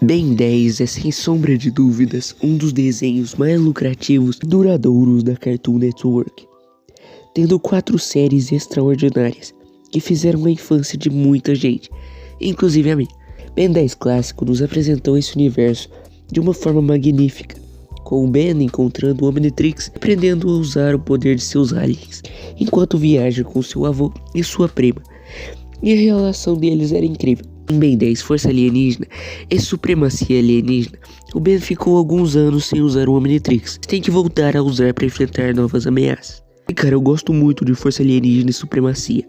Ben 10 é sem sombra de dúvidas um dos desenhos mais lucrativos e duradouros da Cartoon Network, tendo 4 séries extraordinárias que fizeram a infância de muita gente, inclusive a mim. Ben 10 clássico nos apresentou esse universo de uma forma magnífica, com o Ben encontrando o Omnitrix e aprendendo a usar o poder de seus aliens, enquanto viaja com seu avô e sua prima, e a relação deles era incrível. Em Ben 10 Força Alienígena e Supremacia Alienígena, o Ben ficou alguns anos sem usar o Omnitrix, tem que voltar a usar para enfrentar novas ameaças. E cara, eu gosto muito de Força Alienígena e Supremacia,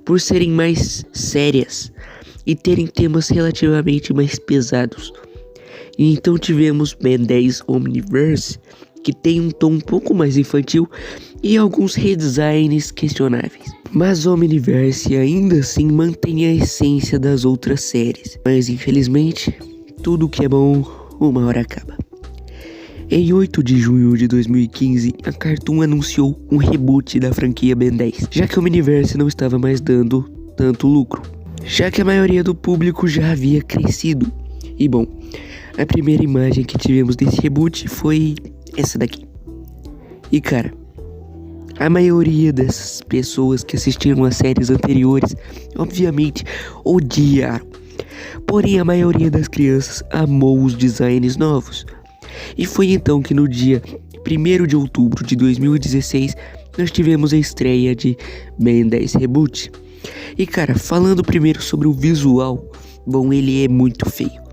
por serem mais sérias e terem temas relativamente mais pesados. E então tivemos Ben 10 Omniverse, que tem um tom um pouco mais infantil e alguns redesigns questionáveis. Mas Omniverse ainda assim mantém a essência das outras séries. Mas infelizmente, tudo que é bom, uma hora acaba. Em 8 de junho de 2015, a Cartoon anunciou um reboot da franquia Ben 10, já que o Omniverse não estava mais dando tanto lucro, já que a maioria do público já havia crescido. E bom, a primeira imagem que tivemos desse reboot foi essa daqui. E cara, a maioria dessas pessoas que assistiram as séries anteriores, obviamente, odiaram. Porém, a maioria das crianças amou os designs novos. E foi então que no dia 1º de outubro de 2016, nós tivemos a estreia de Ben 10 Reboot. E cara, falando primeiro sobre o visual, bom, ele é muito feio.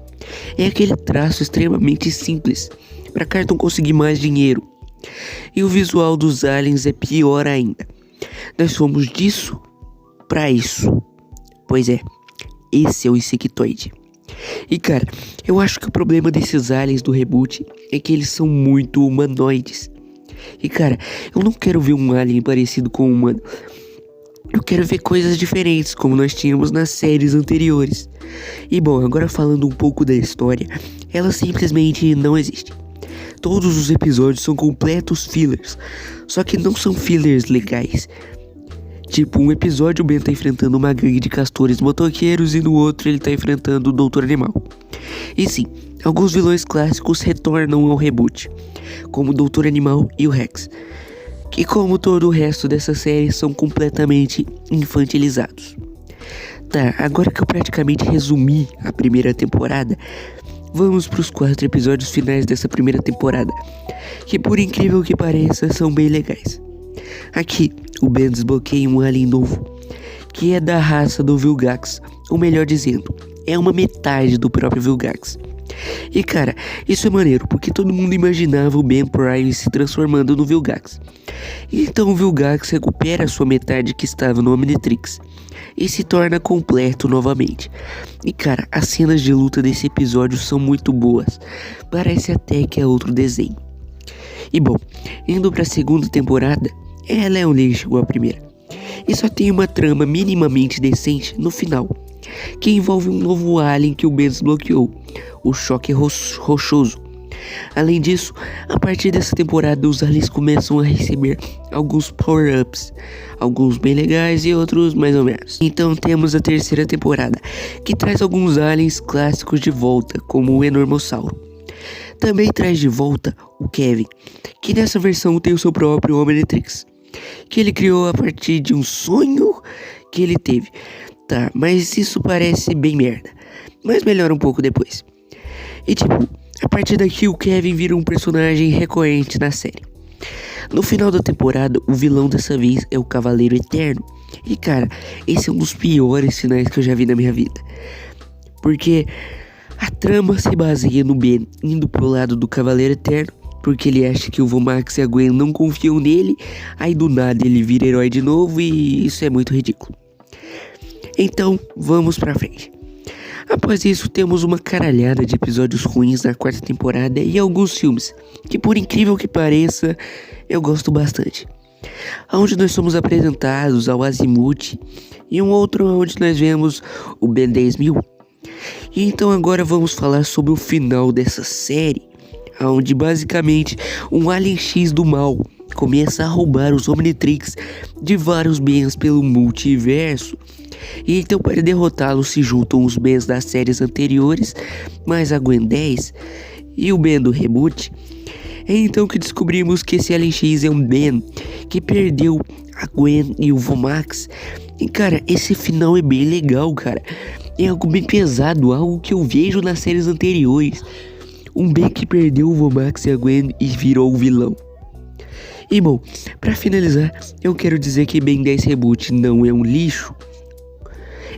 É aquele traço extremamente simples, para Cartoon conseguir mais dinheiro. E o visual dos aliens é pior ainda. Nós fomos disso pra isso. Pois é, esse é o Insectoide. E cara, eu acho que o problema desses aliens do reboot é que eles são muito humanoides. E cara, eu não quero ver um alien parecido com um humano. Eu quero ver coisas diferentes, como nós tínhamos nas séries anteriores. E bom, agora falando um pouco da história, ela simplesmente não existe. Todos os episódios são completos fillers, só que não são fillers legais. Tipo, um episódio o Ben tá enfrentando uma gangue de castores motoqueiros e no outro ele tá enfrentando o Doutor Animal. E sim, alguns vilões clássicos retornam ao reboot, como o Doutor Animal e o Rex, que como todo o resto dessa série são completamente infantilizados. Tá, agora que eu praticamente resumi a primeira temporada, vamos para os 4 episódios finais dessa primeira temporada, que por incrível que pareça, são bem legais. Aqui, o Ben desbloqueia um alien novo, que é da raça do Vilgax, ou melhor dizendo, é uma metade do próprio Vilgax. E cara, isso é maneiro, porque todo mundo imaginava o Ben Prime se transformando no Vilgax. Então o Vilgax recupera a sua metade que estava no Omnitrix e se torna completo novamente. E cara, as cenas de luta desse episódio são muito boas, parece até que é outro desenho. E bom, indo pra segunda temporada, ela é um lixo igual a primeira, e só tem uma trama minimamente decente no final, que envolve um novo alien que o Ben desbloqueou, o Choque Rochoso. Além disso, a partir dessa temporada os aliens começam a receber alguns power-ups, alguns bem legais e outros mais ou menos. Então temos a terceira temporada, que traz alguns aliens clássicos de volta, como o Enormossauro. Também traz de volta o Kevin, que nessa versão tem o seu próprio Omnitrix, que ele criou a partir de um sonho que ele teve. Tá, mas isso parece bem merda, mas melhora um pouco depois. E tipo, a partir daqui o Kevin vira um personagem recorrente na série. No final da temporada, o vilão dessa vez é o Cavaleiro Eterno. E cara, esse é um dos piores finais que eu já vi na minha vida, porque a trama se baseia no Ben indo pro lado do Cavaleiro Eterno, porque ele acha que o Vomax e a Gwen não confiam nele. Aí do nada ele vira herói de novo e isso é muito ridículo. Então, vamos pra frente. Após isso, temos uma caralhada de episódios ruins na 4ª temporada e alguns filmes, que por incrível que pareça, eu gosto bastante. Onde nós somos apresentados ao Azimuth e um outro onde nós vemos o Ben 10.000. E então agora vamos falar sobre o final dessa série, onde basicamente um Alien X do mal começa a roubar os Omnitrix de vários bens pelo multiverso. E então, para derrotá-lo, se juntam os bens das séries anteriores, mais a Gwen 10 e o Ben do reboot. É então que descobrimos que esse Alien X é um Ben que perdeu a Gwen e o Vomax. E cara, esse final é bem legal, cara. É algo bem pesado, algo que eu vejo nas séries anteriores. Um Ben que perdeu o Vomax e a Gwen e virou o vilão. E bom, pra finalizar, eu quero dizer que Ben 10 Reboot não é um lixo.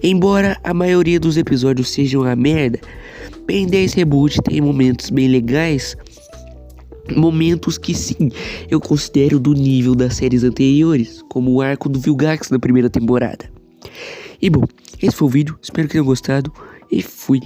Embora a maioria dos episódios sejam a merda, Ben 10 Reboot tem momentos bem legais. Momentos que sim, eu considero do nível das séries anteriores, como o arco do Vilgax na primeira temporada. E bom, esse foi o vídeo, espero que tenham gostado e fui.